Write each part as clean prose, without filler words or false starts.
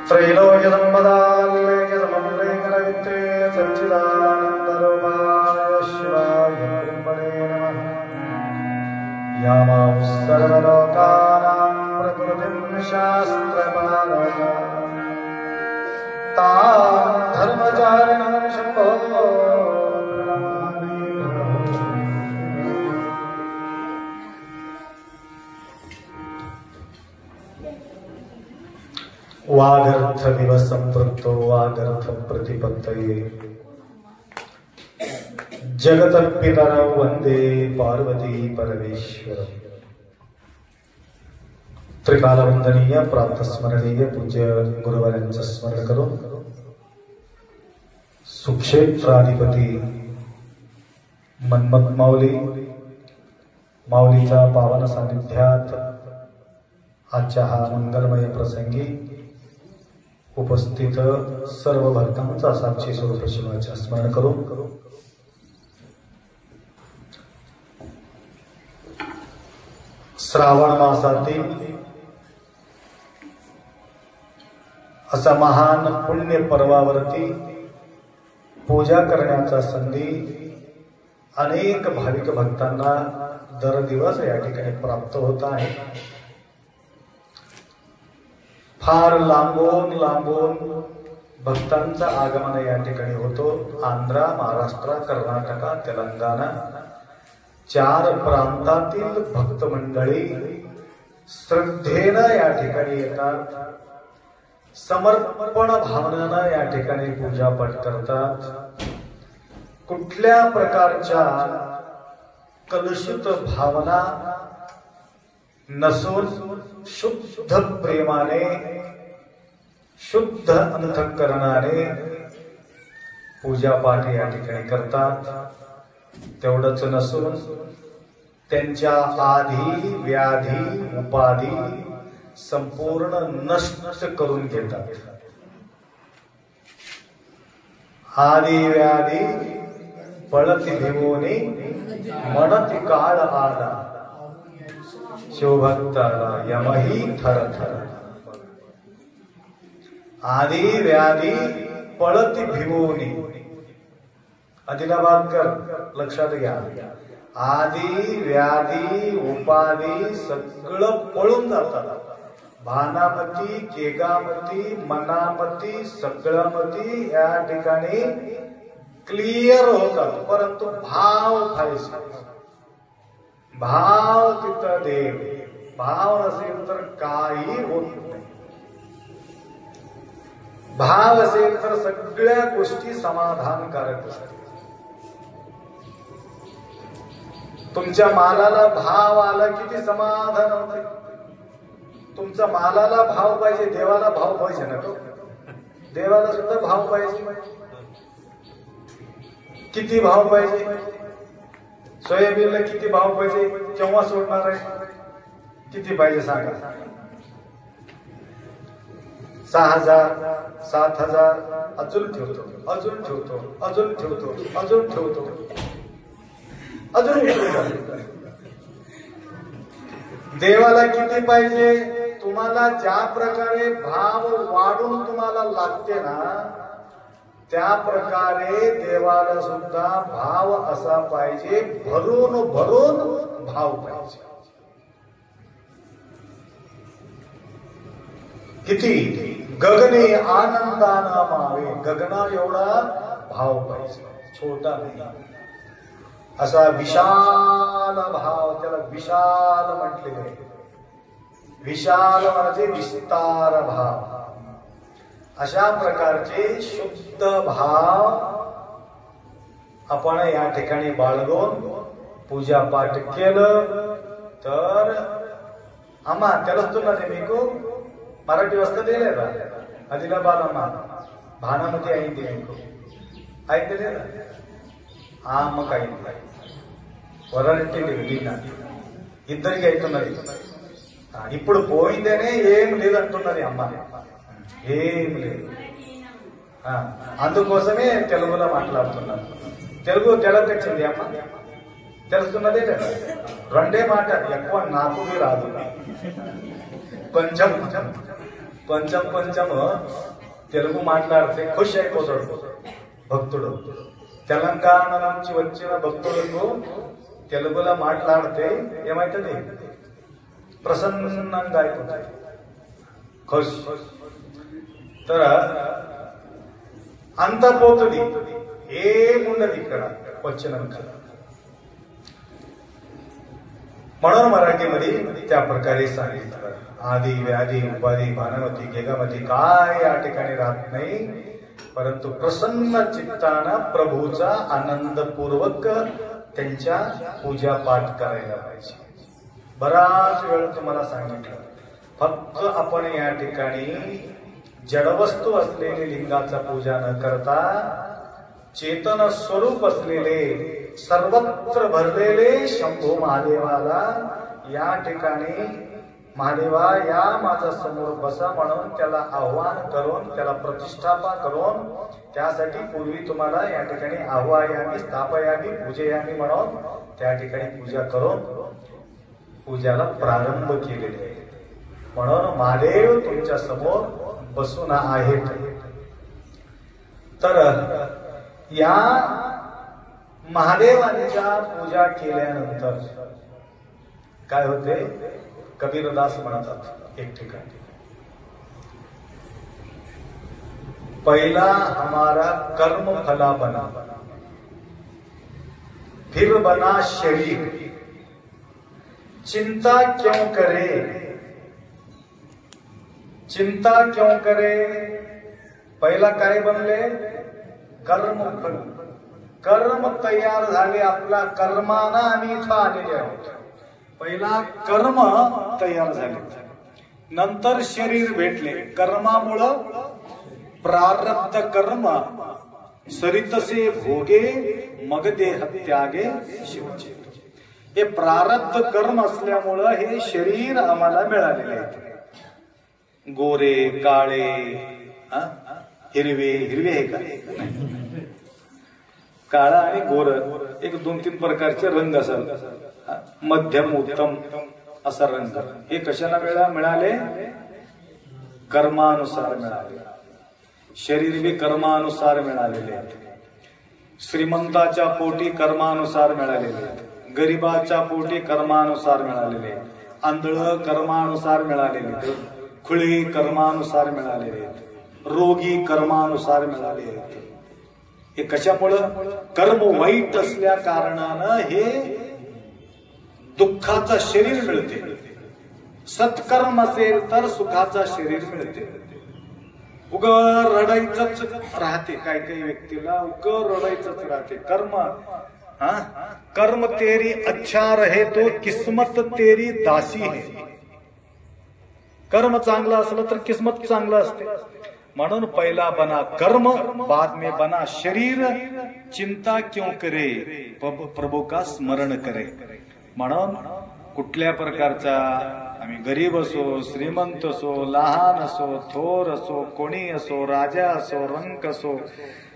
त्रैलोक्यसम्पदान्वेकसमन्वयकरवित्ते सच्चिदानन्दरूपाय शिवाय ब्रह्मणे नमः। यामां सर्वलोकानां प्रकृतिं शास्त्रपालय तां धर्मचारिणं शम्भो प्रणमामि। वागर्थ दिवस संपृक्तो वागर्थ प्रतिपत्तये जगतपितरौ वंदे पार्वती परमेश्वर। त्रिकाल वंदनीय प्रातः स्मरणीय पूज्य गुरुवरांचं स्मरण करून सुक्षेत्राधिपती मन्मथ माऊली माऊलीच्या पावन सानिध्यात आजच्या हा मंगलमय प्रसंगी उपस्थित सर्व भक्तांचा साक्षी स्वरूप शिवाचे स्मरण करू। श्रावण मासातील असा महान पुण्य पर्वावरती पूजा करण्याचा संधी अनेक भाविक भक्तांना दर दिवस या ठिकाणी प्राप्त होत आहे। फार लांबून लांबून भक्तांचा आगमन या ठिकाणी होतो। आंध्र, महाराष्ट्र, कर्नाटक, तेलंगणा चार प्रांतातील भक्त मंडळी श्रद्धेनं या ठिकाणी येतात, समर्पण भावनेनं या ठिकाणी पूजा पाठ करतात। कुठल्या प्रकारच्या कलुषित भावना नसून शुद्ध प्रेमाने शुद्ध अंतःकरणाने पूजा पाठ या ठिकाणी करतात। तेवढंच नसून त्यांच्या आधी व्याधी उपाधी संपूर्ण नष्ट करून घेतात। आधी व्याधी पळती भिवोनी म्हणती काळ आला शिवभक्ताला यमही थर थर। आधी व्याधी पळती भिवोनी आदिलाबादकर लक्षात घ्या। आधी व्याधी उपाधी सगळं पळून जातात। भानामती केगामती मनामती सगळमती या ठिकाणी क्लिअर होतात, परंतु भाव पाहिजे। भाव तिथं देव, भाव असेल तर काही होत नाही। भाव असेल तर सगळ्या गोष्टी समाधानकारक असतात। तुमच्या मालाला भाव आला किती समाधान होते। तुमच्या मालाला भाव पाहिजे, देवाला भाव पाहिजे ना। देवाला सुद्धा भाव पाहिजे। किती भाव पाहिजे? सोयाबीनला किती भाव पाहिजे? केव्हा सोडणार आहे? किती पाहिजे सांगा? 6,000 7,000 अजून ठेवतो, अजून ठेवतो, अजून ठेवतो, अजून ठेवतो, अजून ठेवतो। देवाला किती पाहिजे? तुम्हाला ज्या प्रकारे भाव वाढून तुम्हाला लागते ना, त्या प्रकारे देवाला सुद्धा भाव असा पाहिजे, भरून भरून भाव पाहिजे। किती गगने आनंदाना मावे, गगना एवढा भाव पाहिजे, छोटा नाही। असा विशाल भाव, त्याला विशाल म्हटलेले आहे। विशाल म्हणजे विस्तार भाव। अशा प्रकारचे शुद्ध भाव आपण या ठिकाणी बाळगून पूजा पाठ केलं तर आम्हा त्यालाच तुला नेमिको मराठी वाजता दिले ना आदिलाबाद अम्मा भानामध्ये आईंदी नेमिको आईंदे ना आम्म आईंदी వరల్టీ లివినా ఇద్దరికి అవుతున్నది। ఇప్పుడు పోయిందేనే ఏం లేదంటున్నది అమ్మ, ఏం లేదు। అందుకోసమే తెలుగులో మాట్లాడుతున్నారు। తెలుగు తెలకొచ్చింది అమ్మ, తెలుస్తున్నదే లేదా? రెండే మాట, ఎక్కువ నాకు రాదు, కొంచెం కొంచెం తెలుగు మాట్లాడితే ఖుషి అయిపోతాడు భక్తుడు. తెలంగాణ నుంచి వచ్చిన భక్తులకు తెలుగులో మాట్లాడితే ఏమైతుంది? ప్రసన్నంగా అయిపోతుంది, ఖుషి. तर అంత పోతుంది, ఏముండదు ఇక్కడ వచ్చినాక. म्हणून मराठीमध्ये त्या प्रकारे सांगितलं. आधी व्याधी उपाधी भानवती गेगामती काय या ठिकाणी राहत नाही, परंतु प्रसन्न चित्तानं प्रभूचा आनंदपूर्वक त्यांच्या पूजा पाठ करायला पाहिजे. बराच वेळ तुम्हाला सांगितलं, फक्त आपण या ठिकाणी जडवस्तू असलेले लिंगाचा पूजा न करता चेतन स्वरूप असलेले सर्वत्र भरलेले शंभू महादेवाला या ठिकाणी महादेवा या माझ्या समोर बसा म्हणून त्याला आव्हान करून त्याला प्रतिष्ठापना करून त्यासाठी पूर्वी तुम्हाला या ठिकाणी आव्हायामी स्थापयामी पूजयामी म्हणून त्या ठिकाणी पूजा करून पूजाला प्रारंभ केलेले आहे. म्हणून महादेव तुमच्या समोर बसून आहेत. तर या महादेवांच्या पूजा केल्यानंतर काय होते? कबीरदास म्हणतात एक ठिकाणी, पहिला हमारा कर्म फला बना, फिर बना शरीर, चिंता क्यों करे, चिंता क्यों करे. पहिला काय बनले? कर्म फल. कर्म तयार झाले, आपला कर्माना आम्ही इथं आलेले आहोत. पहिला कर्म तयार झाले, नंतर शरीर भेटले. कर्मामुळं प्रारब्ध कर्म सरितसे भोगे मग देह त्यागे शिवचे. हे प्रारब्ध कर्म असल्यामुळं हे शरीर आम्हाला मिळालेले आहे. गोरे काळे हिरवे, हिरवे आहे का? काळा आणि गोर एक 2-3 प्रकारचे रंग असतात. मध्यम उत्तम असा रंग. हे कशाला मिळाले? कर्मानुसार मिळाले. शरीर बी कर्मानुसार मिळालेले आहेत. श्रीमंताच्या पोटी कर्मानुसार मिळालेले आहेत, गरीबाच्या पोटी कर्मानुसार मिळालेले आहेत, आंधळ कर्मानुसार मिळालेले आहेत, खुळे कर्मानुसार मिळालेले आहेत, रोगी कर्मानुसार मिळाले आहेत. हे कशामुळं? कर्म वाईट असल्या कारणानं हे दुःखाचं शरीर मिळते. सत्कर्म असेल तर सुखाचा शरीर मिळते. उग रडायचंच राहते, काही काही व्यक्तीला उग रडायचंच राहते. कर्म तेरी अच्छा रहे तो किस्मत तेरी दासी है. कर्म चांगलं असलं तर किस्मत चांगलं असते. म्हणून पहिला बना कर्म, बाद में बना शरीर, चिंता क्यों करे, प्रभू का स्मरण करे. म्हणून कुठल्या प्रकारचा आम्ही गरीब असो, श्रीमंत असो, लहान असो, थोर असो, कोणी असो, राजा असो, रंक असो,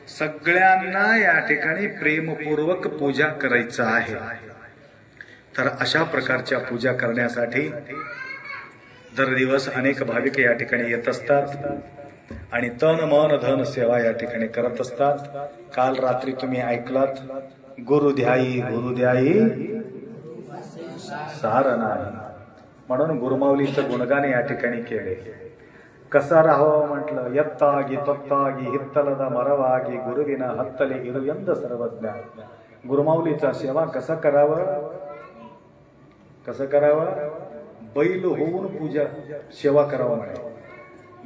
सगळ्यांना या ठिकाणी प्रेमपूर्वक पूजा करायचं आहे. तर अशा प्रकारच्या पूजा करण्यासाठी दर दिवस अनेक भाविक या ठिकाणी येत असतात आणि तन मन धन सेवा या ठिकाणी करत असतात. काल रात्री तुम्ही ऐकलात, गुरुध्यायी गुरुध्यायी सार नाही. म्हणून गुरुमाऊलीचं गुणगान या ठिकाणी केले. कसा राहावं म्हटलं? यत्तागी तत्तागी हित्तलदा मरवागी गुरुविना हत्तले इरुयंद सर्वज्ञ. गुरुमाऊलीचा सेवा कसं करावं? कसं करावं? बैल होऊन पूजा सेवा करावं म्हणे.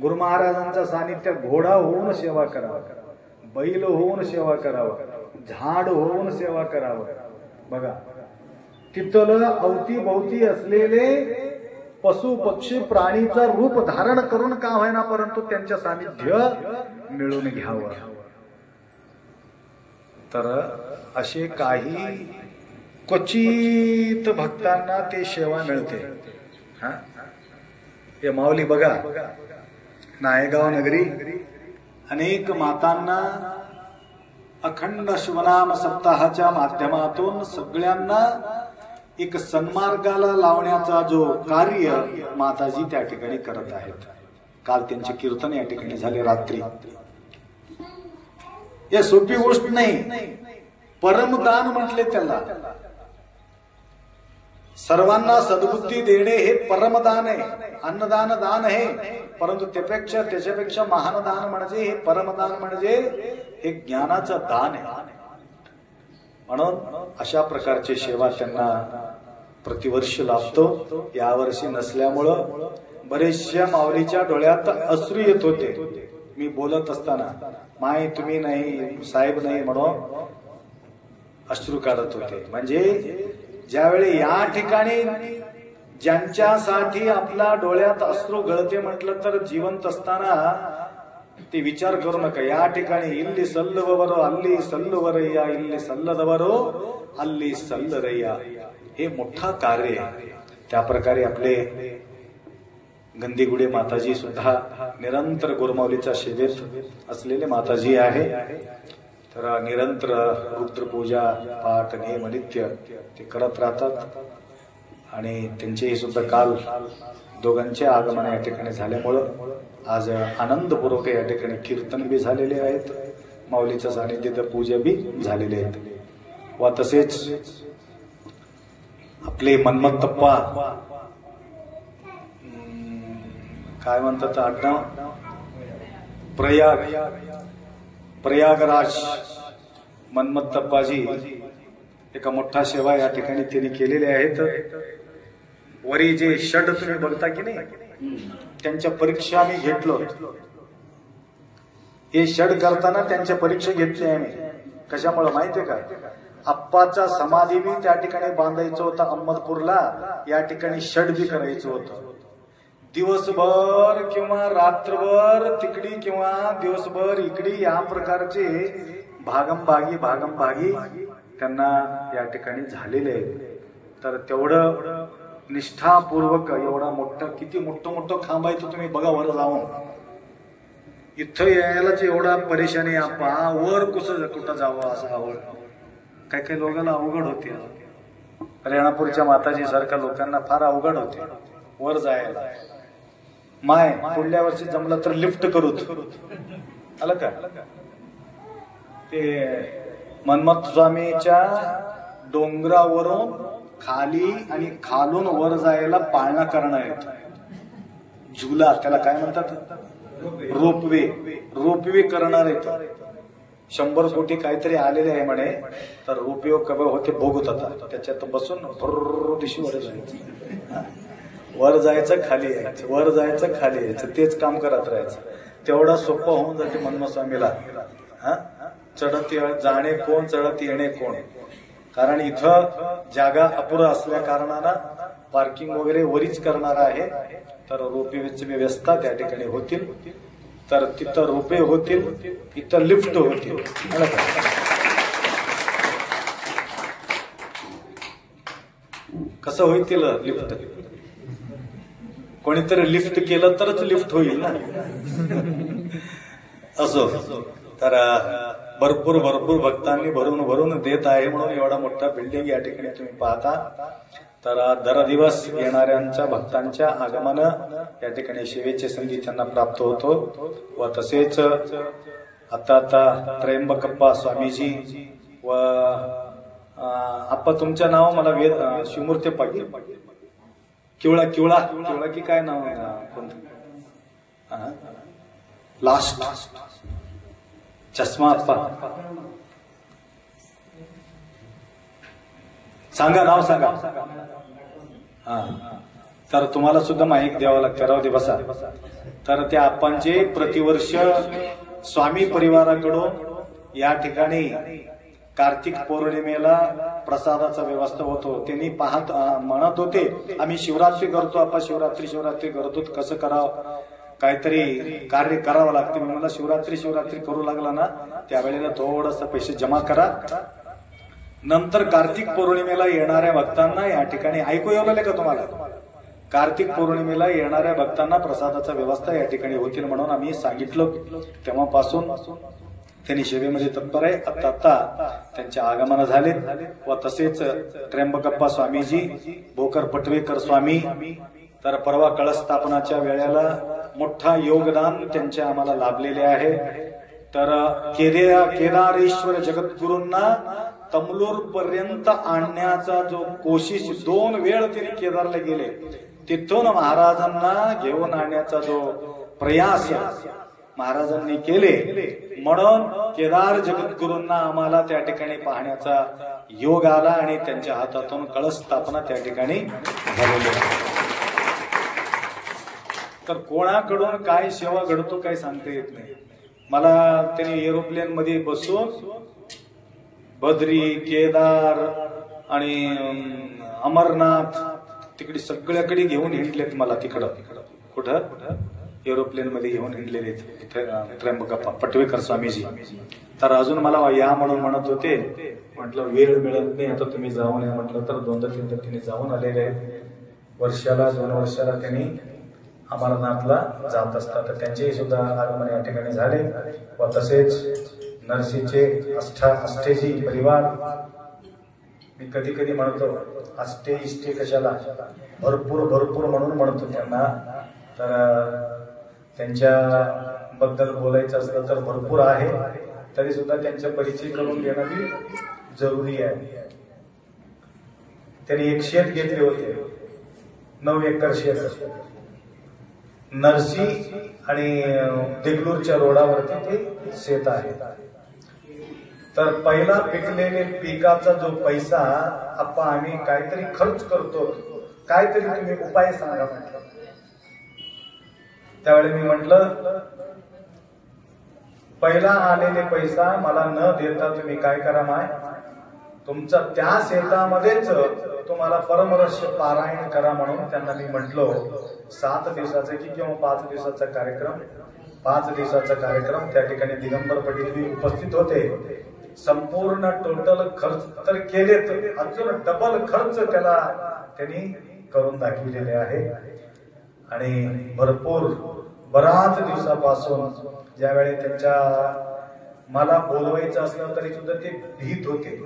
गुरु महाराजांच्या सानिध्यात घोडा होऊन सेवा करावं, बैल होऊन सेवा करावं, झाड होऊन सेवा करावं. बघा, तिथलं अवतीभोवती असलेले पशु पक्षी प्राणीचं रूप धारण करून का होईना, परंतु त्यांच्या सानिध्य मिळून घ्यावं. तर असे काही क्वचित भक्तांना ते सेवा मिळते. हे माऊली बघा, नायगाव नगरी अनेक मातांना अखंड शिवनाम सप्ताहाच्या माध्यमातून सगळ्यांना एक सन्मार्गाला लावण्याचा जो कार्य माताजी त्या ठिकाणी करत आहेत. काल त्यांचे कीर्तन या ठिकाणी झाले रात्री. हे सोपी गोष्ट नाही. परमदान म्हटले त्याला. सर्वांना सद्बुद्धी देणे हे परमदान आहे. अन्नदान दान आहे, परंतु त्याच्यापेक्षा महान दान म्हणजे हे परमदान, म्हणजे हे ज्ञानाचं दान आहे. म्हणून अशा प्रकारची सेवा त्यांना प्रतिवर्ष लाभतो. यावर्षी नसल्यामुळं बरेचशा माऊलीच्या डोळ्यात अश्रू येत होते. मी बोलत असताना माय तुम्ही नाही, साहेब नाही म्हणून अश्रू काढत होते. म्हणजे ज्यावेळी या ठिकाणी ज्यांच्यासाठी आपल्या डोळ्यात अश्रू गळते म्हटलं तर जिवंत असताना ते विचार करू नका. या ठिकाणी इल्ली सल्लवरो अल्ली सल्लवरय्या, इल्ली सल्लदवरो अल्ली सल्लरय्या, हे मोठा कार्य आहे. त्या प्रकारे आपले गंदीगुडे माताजी सुद्धा निरंतर गुरुमाऊलीच्या सेवेत असलेले माताजी आहे. तर निरंतर रुद्रपूजा पाठ नेम नित्य ते करत राहतात. आणि त्यांचेही सुद्धा काल दोघांचे आगमन या ठिकाणी झाल्यामुळं आज आनंदपूर्वक या ठिकाणी कीर्तन बी झालेले आहेत, माऊलीच्या सानिध्यात पूजा बी झालेले आहेत. व तसेच आपले मन्मथप्पा काय म्हणतात आडनाव, प्रयागराज मन्मथप्पाजी एका मोठा सेवा या ठिकाणी त्यांनी केलेले आहेत. वरी जे षड तुम्ही बघता की नाही, त्यांच्या परीक्षा आम्ही घेतलो. हे षड करताना त्यांच्या परीक्षा घेतली आम्ही. कशामुळे माहितीये का, आप्पाचा समाधी बी त्या ठिकाणी बांधायचं होतं अहमदपूरला, या ठिकाणी षड बी करायचं होतं. दिवसभर किंवा रात्रभर तिकडी किंवा दिवसभर इकडी, या प्रकारचे भागमभागी त्यांना या ठिकाणी झालेले आहेत. तर तेवढं निष्ठापूर्वक एवढा मोठा, किती मोठं खांब आहे तो तुम्ही बघा वर जाऊन. इथं यायलाच एवढा परेशानी, आपा वर कुठं जावं असं आवड. काही लोकांना अवघड होते. रेणापूरच्या माताजी सारख्या लोकांना फार अवघड होते वर जायला. माय पुढल्या वर्षी जमलं तर लिफ्ट करूच, आलं का. ते मन्मथ स्वामीच्या डोंगरावरून खाली आणि खालून वर जायला पाळणा करणं आहेत. झुला त्याला काय म्हणतात, रोपवे करणार आहेत. 100 कोटी काहीतरी आलेले आहे म्हणे. तर रोपवे कवे होते बघत होता, त्याच्यात बसून दिशी वर जायचं, वर जायचं खाली यायचं, वर जायचं खाली यायचं, तेच काम करत राहायचं. तेवढा सोपं होऊन जाते मन्मथ स्वामीला. चढत जाणे कोण, चढत येणे कोण. कारण इथं जागा अपुरा असल्या कारणानं पार्किंग वगैरे वरीच करणार आहे. तर रोपवेची व्यवस्था त्या ठिकाणी होतील. तर तिथं रोपवे होतील, इथं लिफ्ट होतील. कसं होईल लिफ्ट, कोणीतरी लिफ्ट केलं तरच लिफ्ट होईल ना. असो. तर भरपूर भक्तांनी भरून देत आहे म्हणून एवढा मोठा बिल्डिंग या ठिकाणी तुम्ही पाहता. तर दर दिवस येणाऱ्यांच्या भक्तांच्या आगमन या ठिकाणी सेवेची संधी त्यांना प्राप्त होतो. व तसेच आता त्र्यंबकप्पा स्वामीजी व आप्पा तुमचं नाव मला शिवमूर्ती पाटील किवळा की काय नाव कोणतं, लास्ट चष्मा आप्पा सांगा, नाव सांगा. तर तुम्हाला सुद्धा माहिती द्यावं लागतं, राहू दे बसा. तर त्या आप्पांचे प्रतिवर्ष स्वामी परिवाराकडून या ठिकाणी कार्तिक पौर्णिमेला प्रसादाचा व्यवस्था होतो. त्यांनी म्हणत होते आम्ही शिवरात्री करतो, आपण शिवरात्री करतो, कसं करावं, काहीतरी कार्य करावं लागते. मी मला शिवरात्री करू लागला ना, त्यावेळेला थोडस पैसे जमा करा. नंतर कार्तिक पौर्णिमेला येणाऱ्या भक्तांना या ठिकाणी ऐकू येऊ लागले का तुम्हाला, कार्तिक पौर्णिमेला येणाऱ्या भक्तांना प्रसादाचा व्यवस्था या ठिकाणी होतील म्हणून आम्ही सांगितलं. तेव्हापासून त्यांनी सेवेमध्ये तत्पर आहे. आता त्यांचे आगमन झाले. व तसेच त्र्यंबकप्पा स्वामीजी, भोकर पटवेकर स्वामी, तर परवा कळस स्थापनाच्या वेळेला मोठा योगदान त्यांचे आम्हाला लाभलेले आहे। तर केदारेश्वर जगद्गुरूंना तमलोर पर्यंत आणण्याचा जो कोशिश 2 वेळ ते केदारला गेले, तिथून महाराजांना घेऊन आणण्याचा जो प्रयास महाराजांनी केले, म्हणून केदार जगद्गुरूंना आम्हाला त्या ठिकाणी पाहण्याचा योग आला आणि त्यांच्या हातातून कळस स्थापना त्या ठिकाणी झालेली आहे। तर कोणाकडून काय सेवा घडतो काय सांगता येत नाही। मला त्यांनी एरोप्लेन मध्ये बसून बद्री, केदार आणि अमरनाथ तिकडे सगळ्याकडे घेऊन हिंडलेत मला। तिकडं कुठं एरोप्लेन मध्ये घेऊन हिंडलेले त्र्यंबक पटवेकर स्वामीजी। तर अजून मला या म्हणून म्हणत होते, म्हटलं वेळ मिळत नाही आता तुम्ही जाऊन या म्हटलं, तर 2-3 त्यांनी जाऊन आलेले आहेत। वर्षाला 2 वर्षाला त्यांनी अमरनाथला जात असतात, तर त्यांचे सुद्धा आगमन या ठिकाणी झाले। व तसेच नरसीचे अष्टेजी परिवार, मी कधी कधी म्हणतो अष्टे इष्टे कशाला, भरपूर म्हणून म्हणतो त्यांना। तर त्यांच्या बद्दल बोलायचं असलं तर भरपूर आहे, तरी सुद्धा त्यांचा परिचय करून घेणं बी जरुरी आहे। त्यांनी एक शेत घेतले होते, 9 एकर शेत, नरसी आणि देगलूरच्या रोडावरती ते शेत आहे। तर पहिला पिकलेले पिकाचा जो पैसा आप्पा आम्ही काहीतरी खर्च करतो, काहीतरी तुम्ही उपाय सांगा म्हटलं। त्यावेळी मी म्हटलं पहिला आलेले पैसा मला न देता तुम्ही काय करा माय, तुमचा त्या शेतामध्येच तुम्हाला परमरस्य पारायण करा म्हणून त्यांना मी म्हटलो। 7 दिवसाचा की किंवा 5 दिवसाचा कार्यक्रम, 5 दिवसाचा कार्यक्रम त्या ठिकाणी दिगंबर पटेल उपस्थित होते। संपूर्ण टोटल खर्च तर केलेत, अजून डबल खर्च त्याला त्यांनी करून दाखविलेले आहे। आणि बराच दिवसापासून ज्यावेळी त्यांच्या मला बोलवायचं असलं तरी सुद्धा ते भीत होते।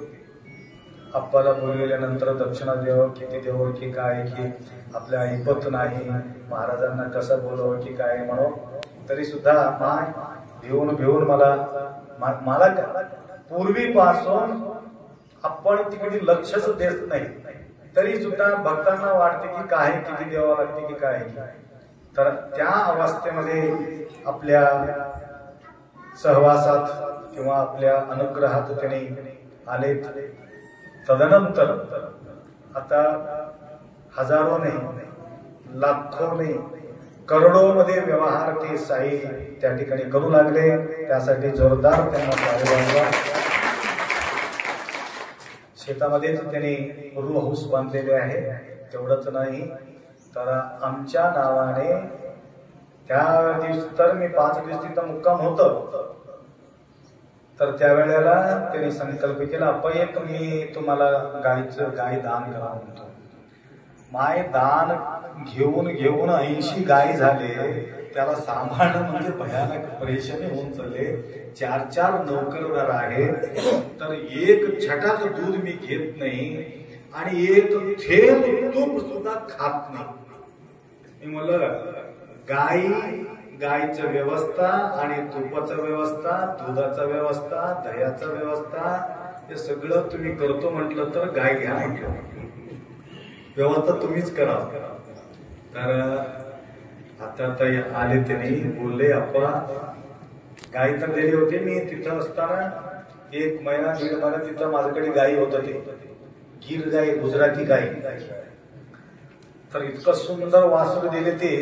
आप्पाला बोलवल्यानंतर दक्षिणा देव किती देव की काय, की आपल्या ऐपत नाही, महाराजांना कसं बोलव की काय म्हणून, तरी सुद्धा भिवून मला पूर्वीपासून आपण तिकडे लक्षच देत नाही, तरी सुद्धा भक्तांना वाटते की काय किती द्यावं लागते की काय। तर त्या अवस्थेमध्ये आपल्या सहवासात किंवा आपल्या अनुग्रहात त्यांनी आलेत। तदनंतर आता हजारो नाही, लाखो नाही, करोडो मध्ये व्यवहार ते साई त्या ठिकाणी करू लागले। त्यासाठी जोरदार त्यांना पाठिंबा। शेतामध्येच त्यांनी रू हाऊस बांधलेले आहे। तेवढंच नाही तर आमच्या नावाने त्या दिवशी तर मी 5 दिवस तिथं मुक्काम होतो, तर त्यावेळेला त्यांनी संकल्प केला, अप्पा एक मी तुम्हाला गाय दान करा म्हणतो। माय दान घेऊन 80 गाय झाले, त्याला सांभाळणं म्हणजे भयानक परेशानी होऊन चालले। 4 नोकरदार आहे, तर एक छटाक दूध मी घेत नाही आणि एक थेंब तूप सुद्धा खात नाही। मी म्हणलं गायचं व्यवस्था आणि तुपाचं व्यवस्था, दुधाचा व्यवस्था, दह्याचा व्यवस्था, हे सगळं तुम्ही करतो म्हटलं तर गाय घ्या म्हटलं, व्यवस्था तुम्हीच करा। तर आता आले त्यांनी बोलले, अप्पा गाय तर दिली होती, मी तिथं असताना 1 महिना 1.5 महिना तिथं माझ्याकडे गायी होत होती, गिर गाय, गुजराती गाय। तर इतकं सुंदर वासरू दिले ते,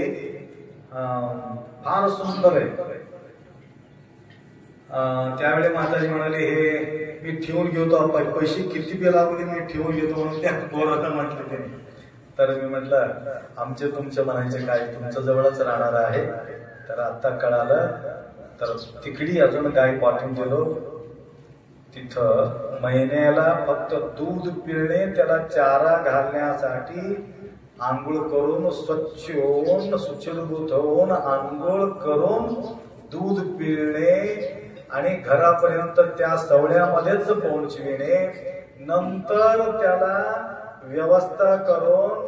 फार सुंदर आहे। त्यावेळी माताजी म्हणाले, हे मी ठेवून घेतो, पैसे किती बी लागले मी ठेवून घेतो म्हणून त्या पोराला म्हटलं त्यांनी। तर मी म्हटलं आमचे तुमचे म्हणायचे काय, तुमच्या जवळच राहणार आहे। तर आता कळालं, तर तिकडी अजून गाय पाठवून दिलो। तिथं महिन्याला फक्त दूध पिळणे, त्याला चारा घालण्यासाठी आंघोळ करून स्वच्छ होऊन सुचिरभूत होऊन आंघोळ करून दूध पिळणे आणि घरापर्यंत त्या सवड्यामध्येच पोहोचविणे, नंतर त्याला व्यवस्था करून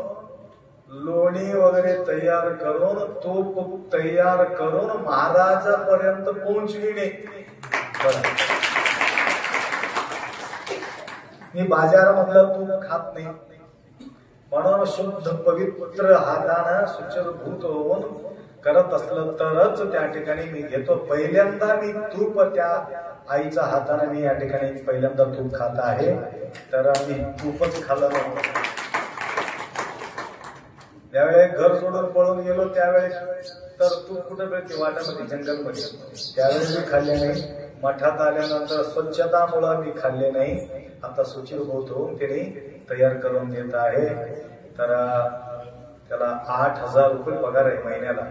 लोणी लोणी वगैरे तयार करून तूप तयार करून महाराजापर्यंत पोहोचविणे. मी बाजारामधलं तूप खात नाही, म्हणून शुद्ध पवित्र हातानं सुचिरभूत होऊन करत असलं तरच त्या ठिकाणी मी घेतो. पहिल्यांदा मी तूप त्या आईच्या हाताने मी या ठिकाणी पहिल्यांदा तूप खात आहे, तर मी तूपच खाल्लं नाही. ज्यावेळी घर सोडून पळून गेलो त्यावेळेस तर तूप कुठे मिळते? वाटामध्ये, जंगलमध्ये. त्यावेळेस मी खाल्ले नाही. मठात आल्यानंतर स्वच्छतामुळे मी खाल्ले नाही. आता सुचिरभूत होऊन त्याने तयार करून देत आहे. तर त्याला 8,000 रुपये पगार आहे महिन्याला.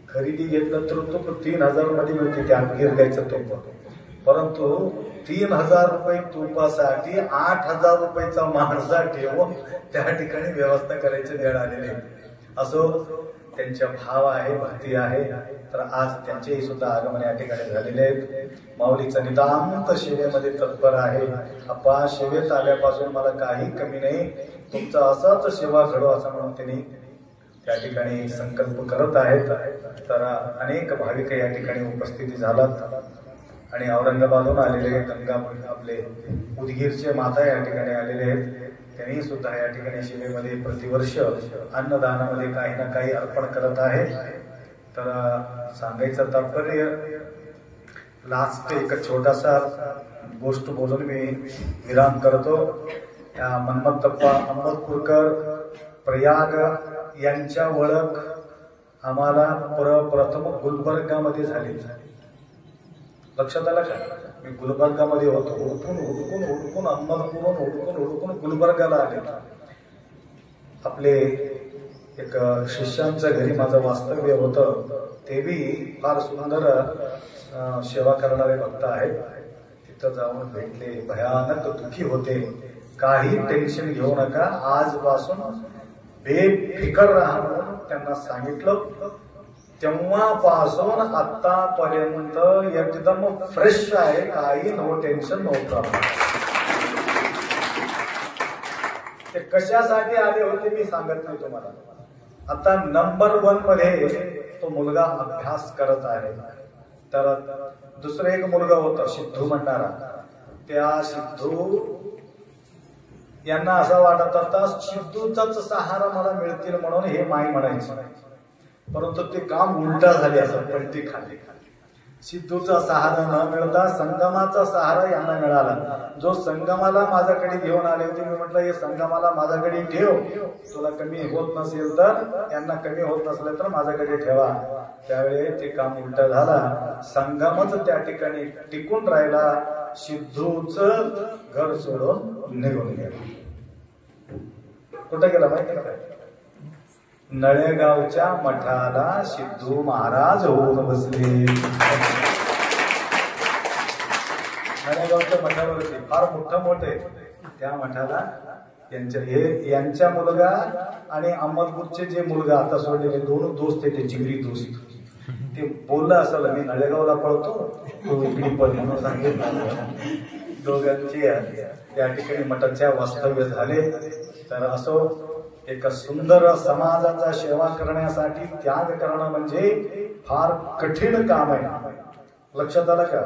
खरेदी घेतलं तर तूप 3,000 मध्ये मिळते त्या गिरगायचं तूप. परंतु 3,000 रुपये तुपासाठी 8,000 रुपयाचा माणसा ठेवून त्या ठिकाणी व्यवस्था करायची वेळ आलेली आहे. असो, त्यांच्या भाव आहे, भक्ती आहे. तर आज त्यांचेही सुद्धा आगमन या ठिकाणी झालेले आहेत. माऊलीचा नितांत सेवेमध्ये तत्पर आहे. आपा सेवेत आल्यापासून मला काही कमी नाही, तुमचा असाच सेवा घडो असं म्हणून त्यांनी त्या ठिकाणी संकल्प करत आहेत. तर अनेक भाविक या ठिकाणी उपस्थिती झालात आणि औरंगाबादहून आलेले गंगा आपले उदगीरचे माता या ठिकाणी आलेले आहेत. त्यांनी सुद्धा या ठिकाणी सेवेमध्ये प्रतिवर्ष अन्नदानामध्ये काही ना काही अर्पण करत आहे. तर सांगायचं तात्पर्य, लास्ट एक छोटासा गोष्ट बोलून मी विराम करतो. मन्मथप्पा अहमदपूरकर प्रयाग यांच्या ओळख आम्हाला प्रथम गुलबर्गामध्ये झाली. लक्षात आलं का? मी गुलबर्गामध्ये होतो. हुडकून अहमदपूरहून हुडकून गुलबर्गाला आले. आपले एक शिष्यांच्या घरी माझं वास्तव्य होतं. ते बी फार सुंदर सेवा करणारे भक्त आहेत. तिथं जाऊन भेटले, भयानक दुःखी होते. काही टेन्शन घेऊ नका, आजपासून बेफिकर राहा म्हणून त्यांना सांगितलं. तेव्हापासून आतापर्यंत एकदम फ्रेश आहे, काही नो टेन्शन नव्हतं. ते कशासाठी आले होते मी सांगत नाही तुम्हाला. आता नंबर 1 मध्ये तो मुलगा अभ्यास करत आहे. तर दुसरा एक मुलगा होता सिद्धू म्हणणारा. त्या सिद्धू यांना असा वाटत होता सिद्धूचाच सहारा मला मिळतील म्हणून हे माई म्हणायचं. परंतु ते काम उलटा झाले, असं पलटी खाली. सिद्धूचा सहारा न मिळता संगमाचा सहारा यांना मिळाला. जो संगमाला माझ्याकडे घेऊन आले होते, मी म्हटलं हे संगमाला माझ्याकडे ठेव, तुला कमी होत नसेल तर, यांना कमी होत नसलं तर माझ्याकडे ठेवा. त्यावेळी ते काम उलट झाला. संगमच त्या ठिकाणी टिकून राहिला. सिद्धूच घर सोडून निघून गेला. कुठं गेला माहिती का? नळेगावच्या मठाला सिद्धू महाराज होऊन बसले. नळेगावच्या मठावरती फार मोठे त्या मठाला यांच्या मुलगा आणि अहमदपूरचे जे मुलगा आता सोडलेले दोन दोस्त आहे, ते जिगरी दोस्त. ते बोललं असं, मी नळेगावला पळतो, तो इकडे पळ म्हणून सांगितलं. दोघांची त्या ठिकाणी मठाच्या वास्तव्य झाले. तर असो, एक सुंदर समाजाचा सेवा करण्यासाठी त्याग करणं म्हणजे फार कठीण काम आहे. लक्षात आलं का?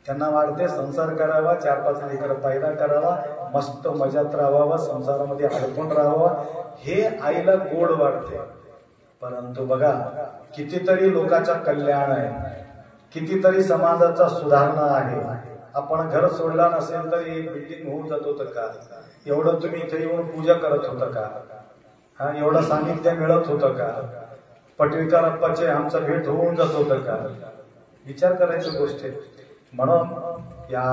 त्यांना वाटते संसार करावा, 4-5 लेकर पैदा करावा, मस्त मजात राहावा, संसारामध्ये अडकून राहावा, हे आईला गोड वाटते. परंतु बघा, कितीतरी लोकांचा कल्याण आहे, कितीतरी समाजाचा सुधारणा आहे. आपण घर सोडला नसेल तर एक बिल्डिंग होऊन जात होतं का? एवढं तुम्ही इथे येऊन पूजा करत होतं का? हा, एवढं सानिध्य मिळत होतं का? पटवीकर अप्पाचे आमचं भेट होऊन जात होतं का? विचार करायची गोष्ट आहे. म्हणून या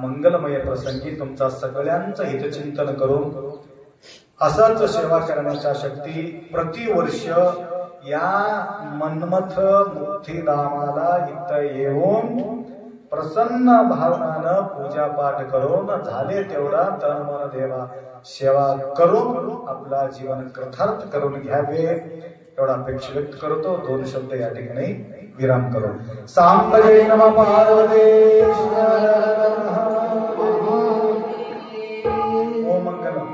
मंगलमय प्रसंगी तुमचा सगळ्यांचं हितचिंतन करून असाच सेवा करण्याच्या शक्ती प्रतिवर्ष या मन्मथ मुक्तिधामाला इथं येऊन प्रसन्न भावनानं पूजा पाठ करून झाले तेवढा तन मन देवा सेवा करून आपला जीवन कृतार्थ करून घ्यावे एवढा अपेक्षा व्यक्त करतो. 2 शब्द या ठिकाणी विराम करू. सांबरे नमः पार्वती ओम मंगलम.